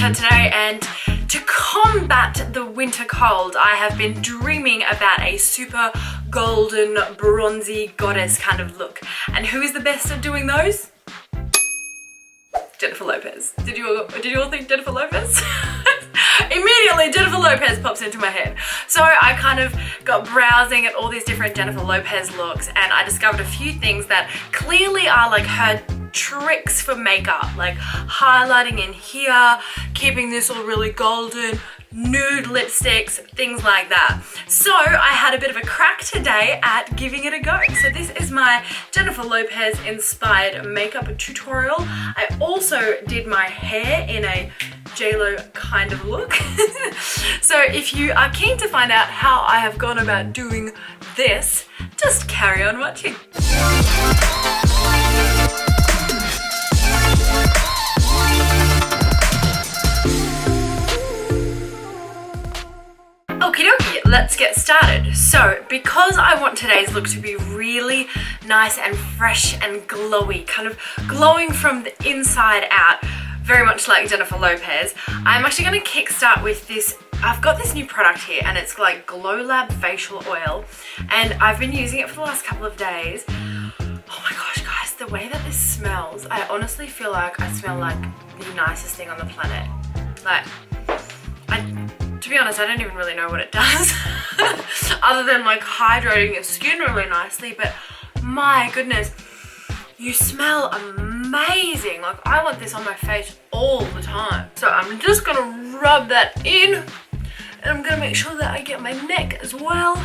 winter today, and to combat the winter cold, I have been dreaming about a super golden, bronzy goddess kind of look. And who is the best at doing those? Jennifer Lopez. Did you all think Jennifer Lopez? Immediately Jennifer Lopez pops into my head. So I kind of got browsing at all these different Jennifer Lopez looks, and I discovered a few things that clearly are like her tricks for makeup, like highlighting in here, keeping this all really golden, nude lipsticks, things like that. So I had a bit of a crack today at giving it a go. So this is my Jennifer Lopez inspired makeup tutorial. I also did my hair in a J-Lo kind of look. So if you are keen to find out how I have gone about doing this, just carry on watching. Okie dokie, let's get started. So because I want today's look to be really nice and fresh and glowy, kind of glowing from the inside out, very much like Jennifer Lopez, I'm actually going to kickstart with this. I've got this new product here, and it's like Glow Lab facial oil, and I've been using it for the last couple of days. Oh my gosh guys, the way that this smells, I honestly feel like I smell like the nicest thing on the planet. Like, to be honest, I don't even really know what it does other than like hydrating your skin really nicely, but my goodness, you smell amazing. Like, I want this on my face all the time. So I'm just gonna rub that in, and I'm gonna make sure that I get my neck as well,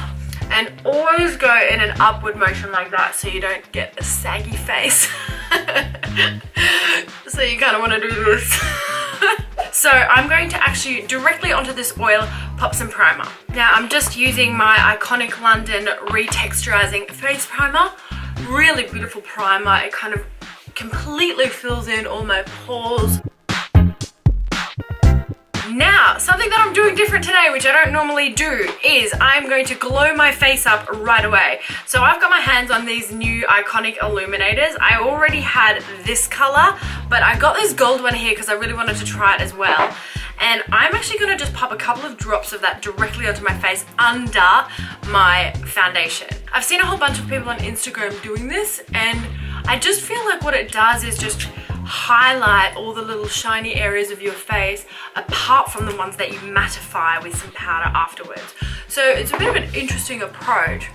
and always go in an upward motion like that so you don't get a saggy face. So you kind of want to do this. So I'm going to actually directly onto this oil pop some primer. Now I'm just using my iconic London Retexturizing face primer. Really beautiful primer. It kind of completely fills in all my pores. Now, something that I'm doing different today, which I don't normally do, is I'm going to glow my face up right away. So I've got my hands on these new iconic Illuminators. I already had this color, but I got this gold one here because I really wanted to try it as well. And I'm actually going to just pop a couple of drops of that directly onto my face under my foundation. I've seen a whole bunch of people on Instagram doing this, and I just feel like what it does is just highlight all the little shiny areas of your face, apart from the ones that you mattify with some powder afterwards. So it's a bit of an interesting approach,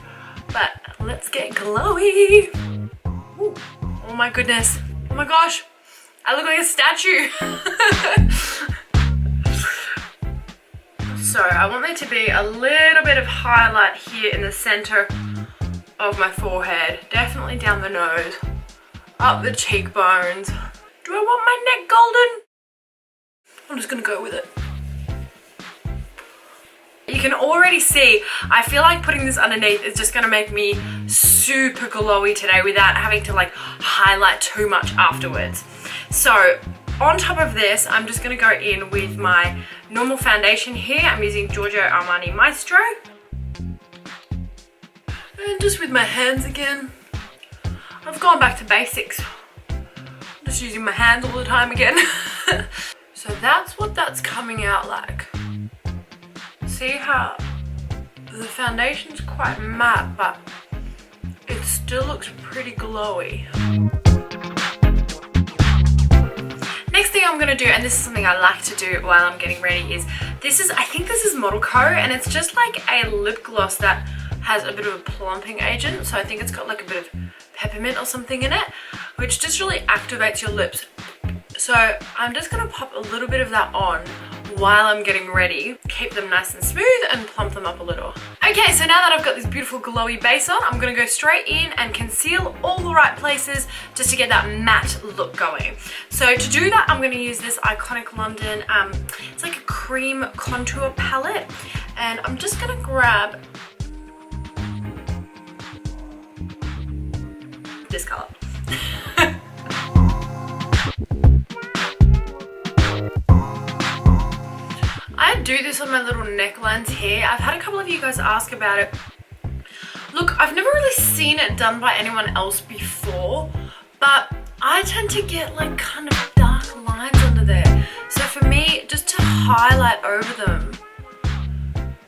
but let's get glowy. Ooh. Oh my goodness. Oh my gosh. I look like a statue. So I want there to be a little bit of highlight here in the center of my forehead. Definitely down the nose, up the cheekbones. Do I want my neck golden? I'm just gonna go with it. You can already see, I feel like putting this underneath is just gonna make me super glowy today without having to like highlight too much afterwards. So on top of this, I'm just gonna go in with my normal foundation here. I'm using Giorgio Armani Maestro. And just with my hands again. I've gone back to basics. Just using my hands all the time again. So that's what that's coming out like. See how the foundation's quite matte, but it still looks pretty glowy. Next thing I'm gonna do, and this is something I like to do while I'm getting ready, is I think this is Modelco, and it's just like a lip gloss that has a bit of a plumping agent. So I think it's got like a bit of peppermint or something in it, which just really activates your lips. So I'm just gonna pop a little bit of that on while I'm getting ready. Keep them nice and smooth and plump them up a little. Okay, so now that I've got this beautiful glowy base on, I'm gonna go straight in and conceal all the right places just to get that matte look going. So to do that, I'm gonna use this iconic London, it's like a cream contour palette, and I'm just gonna grab this color. I do this on my little necklines here. I've had a couple of you guys ask about it. Look, I've never really seen it done by anyone else before, but I tend to get like kind of dark lines under there. So for me, just to highlight over them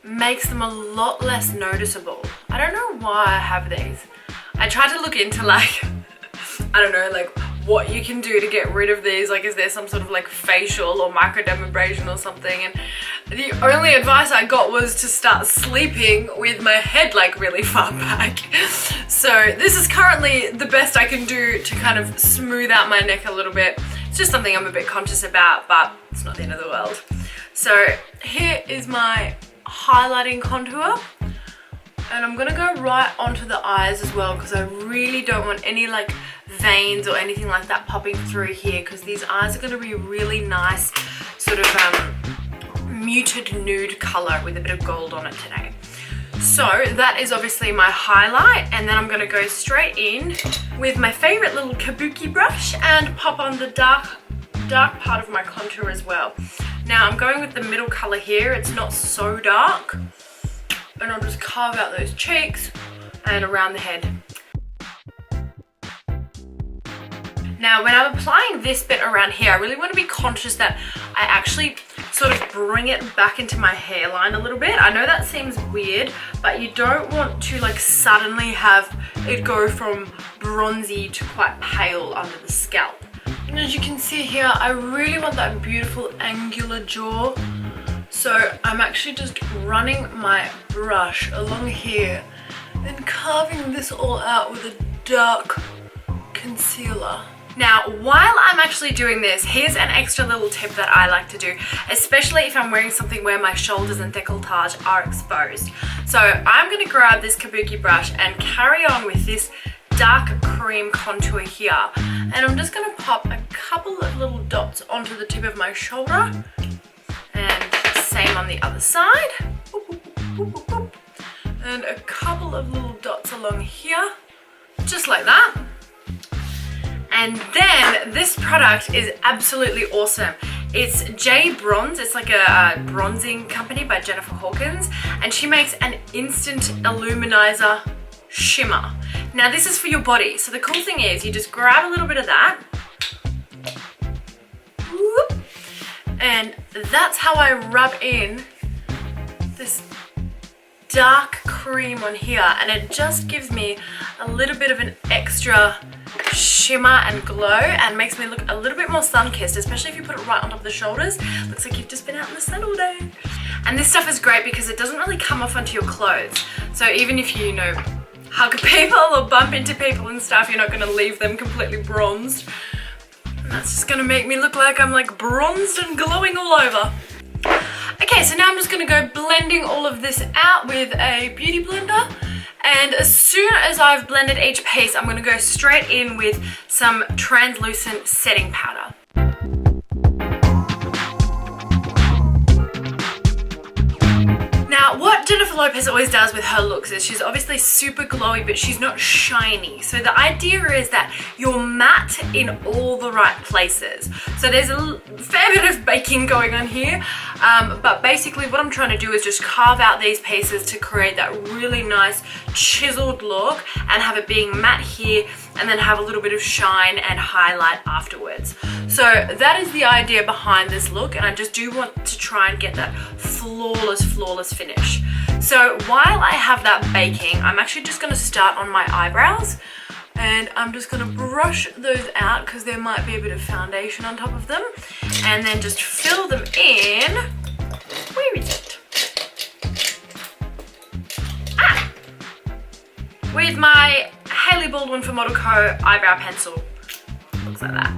makes them a lot less noticeable. I don't know why I have these. I tried to look into like, I don't know, like what you can do to get rid of these. Like, is there some sort of like facial or microdermabrasion or something? And the only advice I got was to start sleeping with my head like really far back. So this is currently the best I can do to kind of smooth out my neck a little bit. It's just something I'm a bit conscious about, but it's not the end of the world. So here is my highlighting contour, and I'm gonna go right onto the eyes as well, because I really don't want any like veins or anything like that popping through here, because these eyes are going to be really nice sort of muted nude color with a bit of gold on it today. So that is obviously my highlight, and then I'm going to go straight in with my favorite little kabuki brush and pop on the dark part of my contour as well. Now I'm going with the middle color here. It's not so dark, and I'll just carve out those cheeks and around the head. Now when I'm applying this bit around here, I really want to be conscious that I actually sort of bring it back into my hairline a little bit. I know that seems weird, but you don't want to like suddenly have it go from bronzy to quite pale under the scalp. And as you can see here, I really want that beautiful angular jaw. So I'm actually just running my brush along here and carving this all out with a dark concealer. Now, while I'm actually doing this, here's an extra little tip that I like to do, especially if I'm wearing something where my shoulders and décolletage are exposed. So I'm going to grab this kabuki brush and carry on with this dark cream contour here. And I'm just going to pop a couple of little dots onto the tip of my shoulder. And same on the other side. And a couple of little dots along here, just like that. And then this product is absolutely awesome. It's J Bronze. It's like a bronzing company by Jennifer Hawkins, and she makes an instant Illuminiser shimmer. Now this is for your body. So the cool thing is you just grab a little bit of that, whoop, and that's how I rub in this dark cream on here, and it just gives me a little bit of an extra shimmer and glow and makes me look a little bit more sun-kissed, especially if you put it right on top of the shoulders. Looks like you've just been out in the sun all day. And this stuff is great because it doesn't really come off onto your clothes. So even if you know, hug people or bump into people and stuff, you're not going to leave them completely bronzed. And that's just going to make me look like I'm like bronzed and glowing all over. Okay, so now I'm just going to go blending all of this out with a beauty blender. And as soon as I've blended each piece, I'm going to go straight in with some translucent setting powder. Now, what Jennifer Lopez always does with her looks is she's obviously super glowy, but she's not shiny. So the idea is that you're matte in all the right places. So there's a fair bit of baking going on here, but basically what I'm trying to do is just carve out these pieces to create that really nice chiseled look and have it being matte here and then have a little bit of shine and highlight afterwards. So that is the idea behind this look, and I just do want to try and get that flawless finish. So while I have that baking, I'm actually just going to start on my eyebrows, and I'm just going to brush those out because there might be a bit of foundation on top of them, and then just fill them in. Where is it? With my Hailey Baldwin for Modelco eyebrow pencil. Looks like that.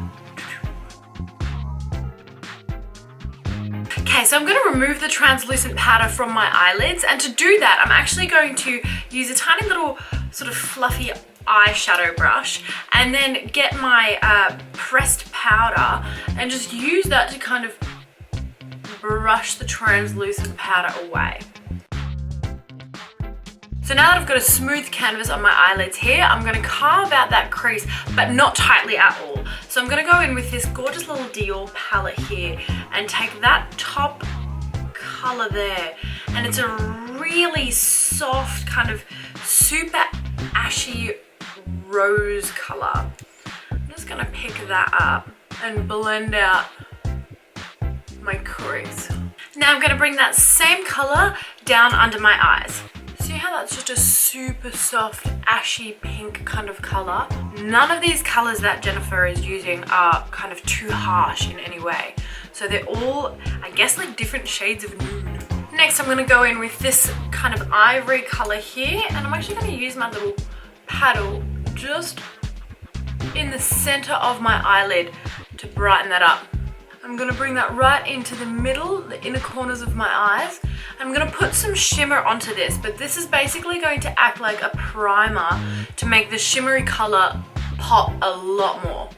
Okay, so I'm going to remove the translucent powder from my eyelids, and to do that I'm actually going to use a tiny little sort of fluffy eyeshadow brush and then get my pressed powder and just use that to kind of brush the translucent powder away. So now that I've got a smooth canvas on my eyelids here, I'm going to carve out that crease, but not tightly at all. So I'm going to go in with this gorgeous little Dior palette here and take that top color there. And it's a really soft, kind of super ashy rose color. I'm just going to pick that up and blend out my crease. Now I'm going to bring that same color down under my eyes. See how that's just a super soft, ashy pink kind of color? None of these colors that Jennifer is using are kind of too harsh in any way. So they're all, I guess, like different shades of nude. Next, I'm going to go in with this kind of ivory color here, and I'm actually going to use my little paddle just in the center of my eyelid to brighten that up. I'm going to bring that right into the middle, the inner corners of my eyes. I'm going to put some shimmer onto this, but this is basically going to act like a primer to make the shimmery color pop a lot more.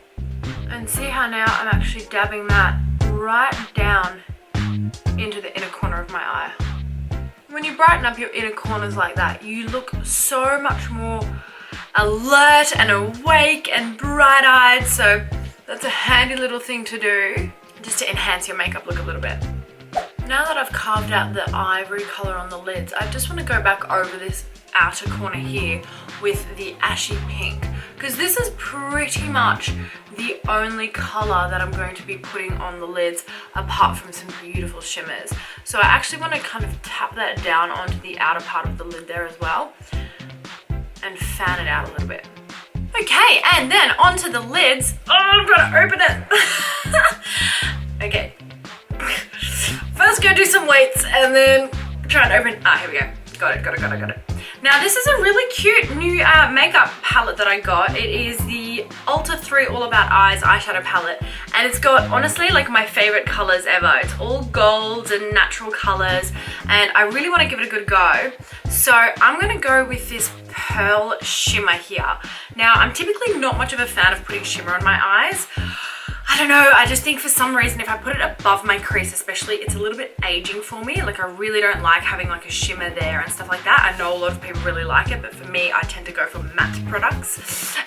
And see how now I'm actually dabbing that right down into the inner corner of my eye. When you brighten up your inner corners like that, you look so much more alert and awake and bright-eyed, so that's a handy little thing to do just to enhance your makeup look a little bit. Now that I've carved out the ivory color on the lids, I just want to go back over this outer corner here with the ashy pink, because this is pretty much the only color that I'm going to be putting on the lids apart from some beautiful shimmers. So I actually want to kind of tap that down onto the outer part of the lid there as well and fan it out a little bit. Okay, and then onto the lids. Oh, I've got to open it. Okay. First go do some weights and then try and open. Ah, here we go. Got it. Now this is a really cute new makeup palette that I got. It is the Ulta 3 All About Eyes eyeshadow palette, and it's got honestly like my favorite colors ever. It's all golds and natural colors, and I really want to give it a good go. So I'm going to go with this pearl shimmer here. Now I'm typically not much of a fan of putting shimmer on my eyes. I don't know, I just think for some reason if I put it above my crease especially, it's a little bit aging for me. Like I really don't like having like a shimmer there and stuff like that. I know a lot of people really like it, but for me, I tend to go for matte products.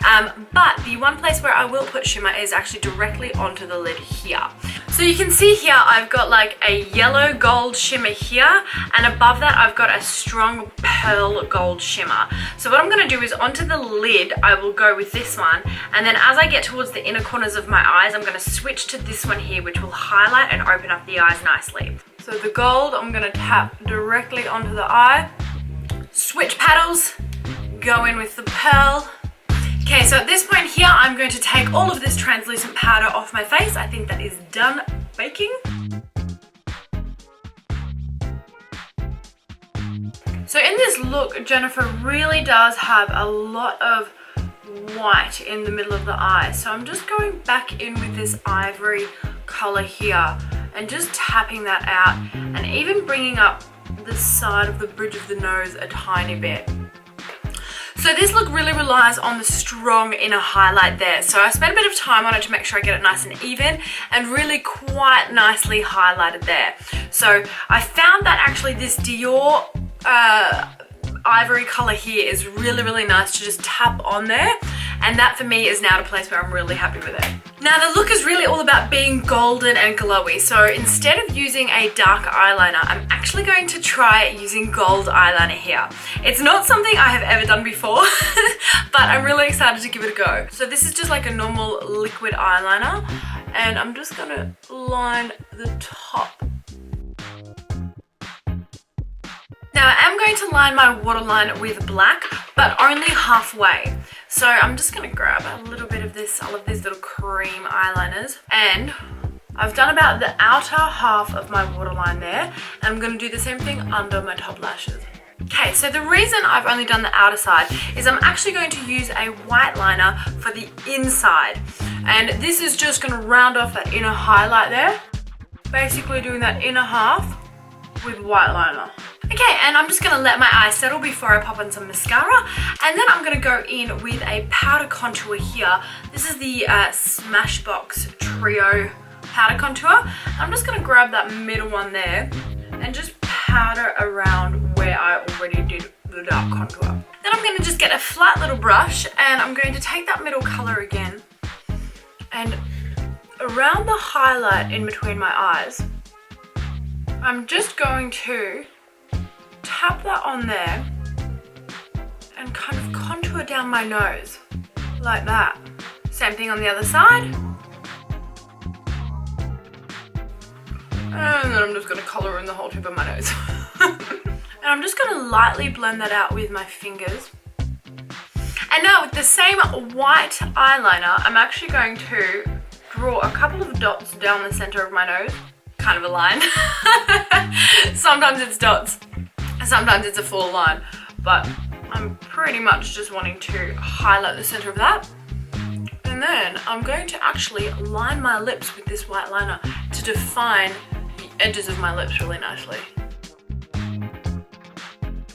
But the one place where I will put shimmer is actually directly onto the lid here. So you can see here, I've got like a yellow gold shimmer here, and above that I've got a strong pearl gold shimmer. So what I'm gonna do is onto the lid, I will go with this one, and then as I get towards the inner corners of my eyes, I'm going to switch to this one here, which will highlight and open up the eyes nicely. So the gold, I'm going to tap directly onto the eye. Switch paddles, go in with the pearl. Okay, so at this point here, I'm going to take all of this translucent powder off my face. I think that is done baking. So in this look, Jennifer really does have a lot of white in the middle of the eye, so I'm just going back in with this ivory color here and just tapping that out and even bringing up the side of the bridge of the nose a tiny bit. So this look really relies on the strong inner highlight there, so I spent a bit of time on it to make sure I get it nice and even and really quite nicely highlighted there. So I found that actually this Dior ivory color here is really nice to just tap on there, and that for me is now the place where I'm really happy with it. Now the look is really all about being golden and glowy, so instead of using a dark eyeliner, I'm actually going to try using gold eyeliner here. It's not something I have ever done before, but I'm really excited to give it a go. So this is just like a normal liquid eyeliner, and I'm just gonna line the top. Now I am going to line my waterline with black, but only halfway. So I'm just going to grab a little bit of this, I love these little cream eyeliners, and I've done about the outer half of my waterline there, and I'm going to do the same thing under my top lashes. Okay, so the reason I've only done the outer side is I'm actually going to use a white liner for the inside, and this is just going to round off that inner highlight there, basically doing that inner half with white liner. Okay, and I'm just going to let my eyes settle before I pop on some mascara, and then I'm going to go in with a powder contour here. This is the Smashbox Trio powder contour. I'm just going to grab that middle one there and just powder around where I already did the dark contour. Then I'm going to just get a flat little brush, and I'm going to take that middle color again, and around the highlight in between my eyes, I'm just going to tap that on there and kind of contour down my nose like that. Same thing on the other side. And then I'm just going to colour in the whole tip of my nose. And I'm just going to lightly blend that out with my fingers. And now with the same white eyeliner, I'm actually going to draw a couple of dots down the centre of my nose. Kind of a line. Sometimes it's dots, sometimes it's a full line, but I'm pretty much just wanting to highlight the centre of that. And then I'm going to actually line my lips with this white liner to define the edges of my lips really nicely.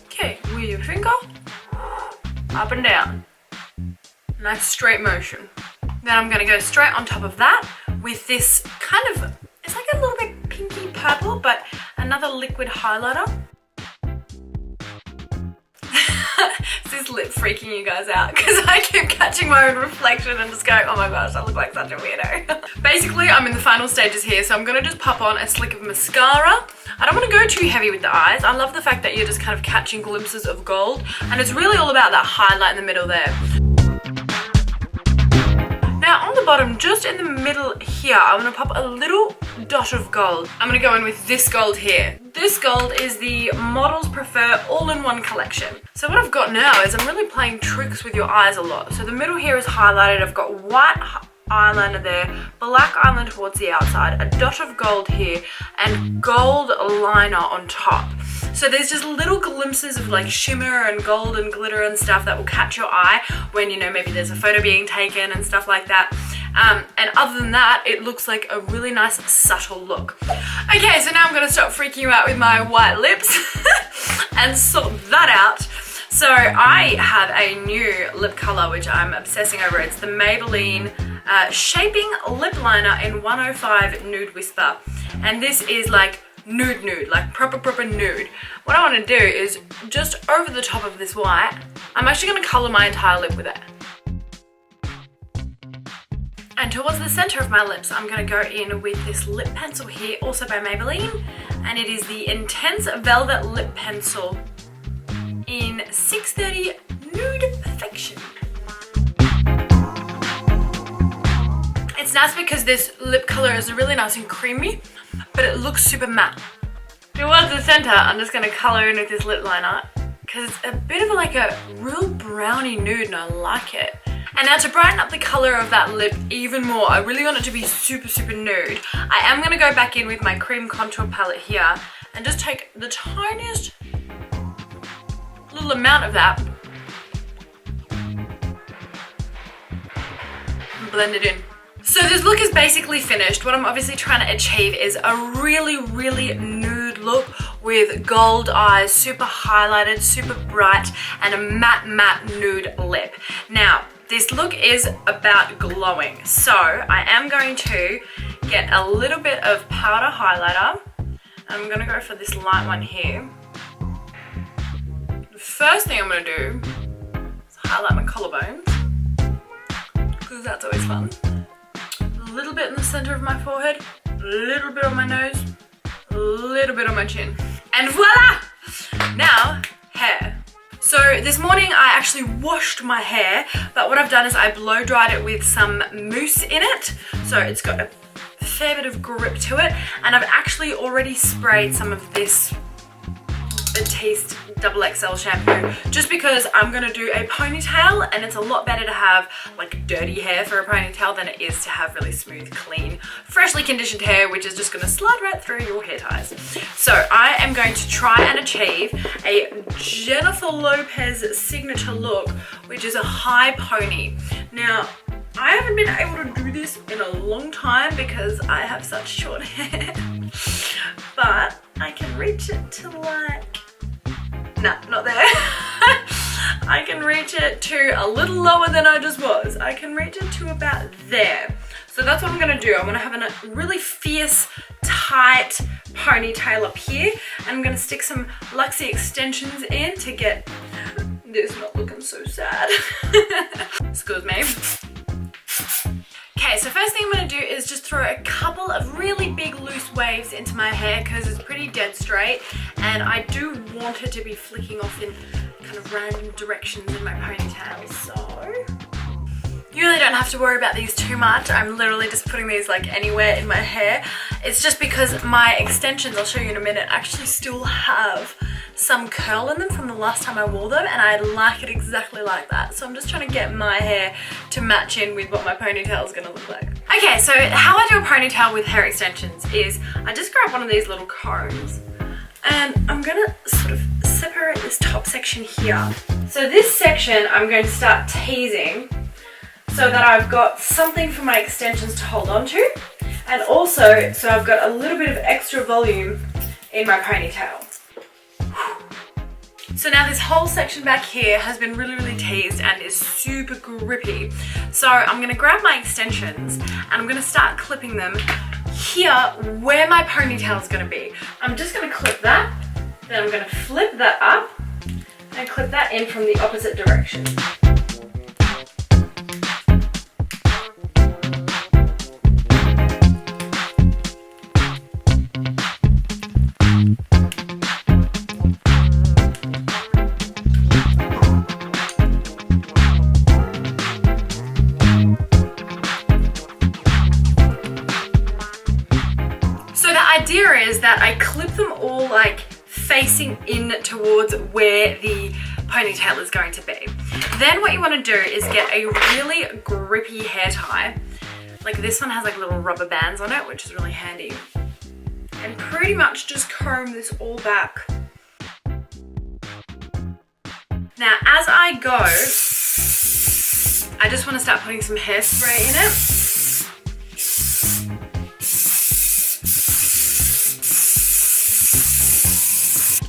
Okay, with your finger, up and down. Nice straight motion. Then I'm going to go straight on top of that with this kind of, it's like a little bit pinky purple, but another liquid highlighter. Is this lip freaking you guys out? Because I keep catching my own reflection and just going, oh my gosh, I look like such a weirdo. Basically, I'm in the final stages here, so I'm going to just pop on a slick of mascara. I don't want to go too heavy with the eyes. I love the fact that you're just kind of catching glimpses of gold, and it's really all about that highlight in the middle there. Now on the bottom, just in the middle here, I'm going to pop a little dot of gold. I'm going to go in with this gold here. This gold is the Models Prefer All-in-One collection. So what I've got now is I'm really playing tricks with your eyes a lot. So the middle here is highlighted. I've got white eyeliner there, black eyeliner towards the outside, a dot of gold here, and gold liner on top. So there's just little glimpses of like shimmer and gold and glitter and stuff that will catch your eye when, you know, maybe there's a photo being taken and stuff like that. And other than that, it looks like a really nice subtle look. Okay, so now I'm gonna stop freaking you out with my white lips and sort that out. So I have a new lip color which I'm obsessing over. It's the Maybelline Shaping Lip Liner in 105 Nude Whisper. And this is like nude, like proper nude. What I want to do is just over the top of this white, I'm actually going to colour my entire lip with it. And towards the centre of my lips, I'm going to go in with this lip pencil here, also by Maybelline. And it is the Intense Velvet Lip Pencil in 630 Nude Perfection. It's nice because this lip colour is really nice and creamy, but it looks super matte. Towards the centre, I'm just going to colour in with this lip liner because it's a bit of like a real browny nude and I like it. And now to brighten up the colour of that lip even more, I really want it to be super nude. I am going to go back in with my cream contour palette here and just take the tiniest little amount of that and blend it in. So this look is basically finished. What I'm obviously trying to achieve is a really nude look with gold eyes, super highlighted, super bright, and a matte nude lip. Now, this look is about glowing. So I am going to get a little bit of powder highlighter. I'm gonna go for this light one here. The first thing I'm gonna do is highlight my collarbones, because that's always fun. A little bit in the center of my forehead, a little bit on my nose, a little bit on my chin. And voila! Now, hair. So this morning I actually washed my hair, but what I've done is I blow dried it with some mousse in it. So it's got a fair bit of grip to it. And I've actually already sprayed some of this Batiste XXL shampoo just because I'm gonna do a ponytail and it's a lot better to have like dirty hair for a ponytail than it is to have really smooth, clean, freshly conditioned hair, which is just gonna slide right through your hair ties. So I am going to try and achieve a Jennifer Lopez signature look, which is a high pony. Now, I haven't been able to do this in a long time because I have such short hair, but I can reach it to like, nah, not there. I can reach it to a little lower than I just was. I can reach it to about there. So that's what I'm gonna do. I'm gonna have a really fierce, tight ponytail up here. And I'm gonna stick some Luxy extensions in to get this not looking so sad. Excuse me. Okay, so first thing I'm going to do is just throw a couple of really big loose waves into my hair because it's pretty dead straight and I do want it to be flicking off in kind of random directions in my ponytail. So You really don't have to worry about these too much. I'm literally just putting these like anywhere in my hair. It's just because my extensions, I'll show you in a minute, actually still have some curl in them from the last time I wore them, and I like it exactly like that. So I'm just trying to get my hair to match in with what my ponytail is going to look like. Okay, so how I do a ponytail with hair extensions is I just grab one of these little combs and I'm going to sort of separate this top section here. So this section I'm going to start teasing so that I've got something for my extensions to hold on to, and also so I've got a little bit of extra volume in my ponytail. So now this whole section back here has been really teased and is super grippy. So I'm going to grab my extensions and I'm going to start clipping them here where my ponytail is going to be. I'm just going to clip that, then I'm going to flip that up and clip that in from the opposite direction. Is that I clip them all like facing in towards where the ponytail is going to be. Then what you want to do is get a really grippy hair tie. Like this one has like little rubber bands on it, which is really handy. And pretty much just comb this all back. Now as I go, I just want to start putting some hairspray in it.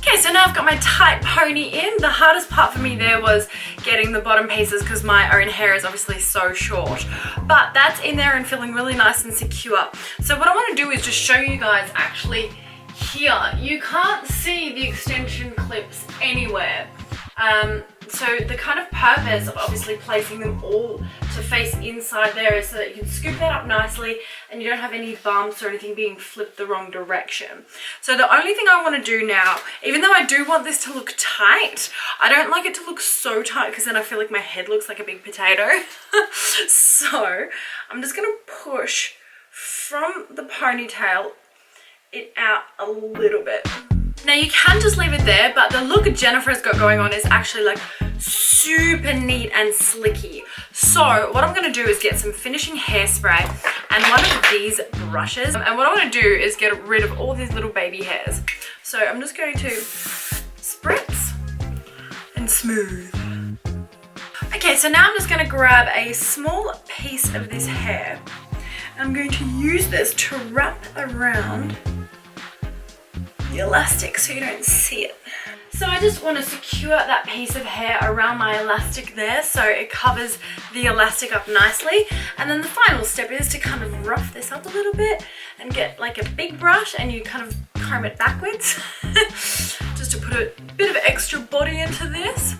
Okay, so now I've got my tight pony in. The hardest part for me there was getting the bottom pieces because my own hair is obviously so short. But that's in there and feeling really nice and secure. So what I want to do is just show you guys actually here. You can't see the extension clips anywhere. So the kind of purpose of obviously placing them all to face inside there is so that you can scoop that up nicely and you don't have any bumps or anything being flipped the wrong direction. So the only thing I want to do now, even though I do want this to look tight, I don't like it to look so tight because then I feel like my head looks like a big potato. So I'm just going to push from the ponytail it out a little bit. Now you can just leave it there, but the look Jennifer's got going on is actually like super neat and slicky. So what I'm going to do is get some finishing hairspray and one of these brushes. And what I want to do is get rid of all these little baby hairs. So I'm just going to spritz and smooth. Okay, so now I'm just going to grab a small piece of this hair. I'm going to use this to wrap around the elastic so you don't see it. So I just want to secure that piece of hair around my elastic there so it covers the elastic up nicely. And then the final step is to kind of rough this up a little bit and get like a big brush and you kind of comb it backwards just to put a bit of extra body into this.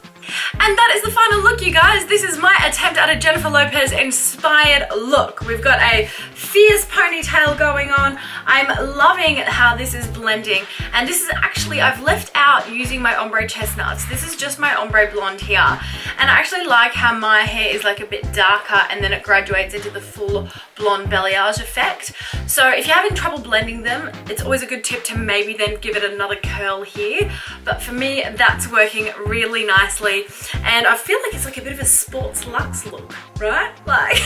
And that is the final look, you guys. This is my attempt at a Jennifer Lopez inspired look. We've got a fierce ponytail going on. I'm loving how this is blending. And this is actually, I've left out using my ombre chestnuts. This is just my ombre blonde here. And I actually like how my hair is like a bit darker and then it graduates into the full blonde balayage effect. So if you're having trouble blending them, it's always a good tip to maybe then give it another curl here. But for me, that's working really nicely. And I feel like it's like a bit of a sports luxe look, right? Like,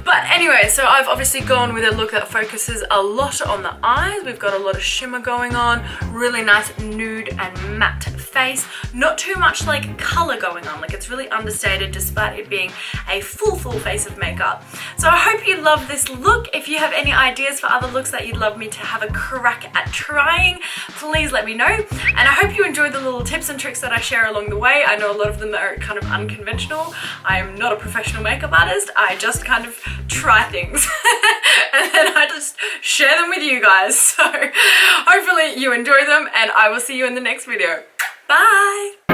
but anyway, so I've obviously gone with a look that focuses a lot on the eyes. We've got a lot of shimmer going on, really nice nude and matte face. Not too much like color going on, like it's really understated despite it being a full face of makeup. So I hope you love this look. If you have any ideas for other looks that you'd love me to have a crack at trying, please let me know. And I hope you enjoyed the little tips and tricks that I share along the way. I know a lot of them are kind of unconventional. I am not a professional makeup artist. I just kind of try things and then I just share them with you guys. So hopefully you enjoy them and I will see you in the next video. Bye!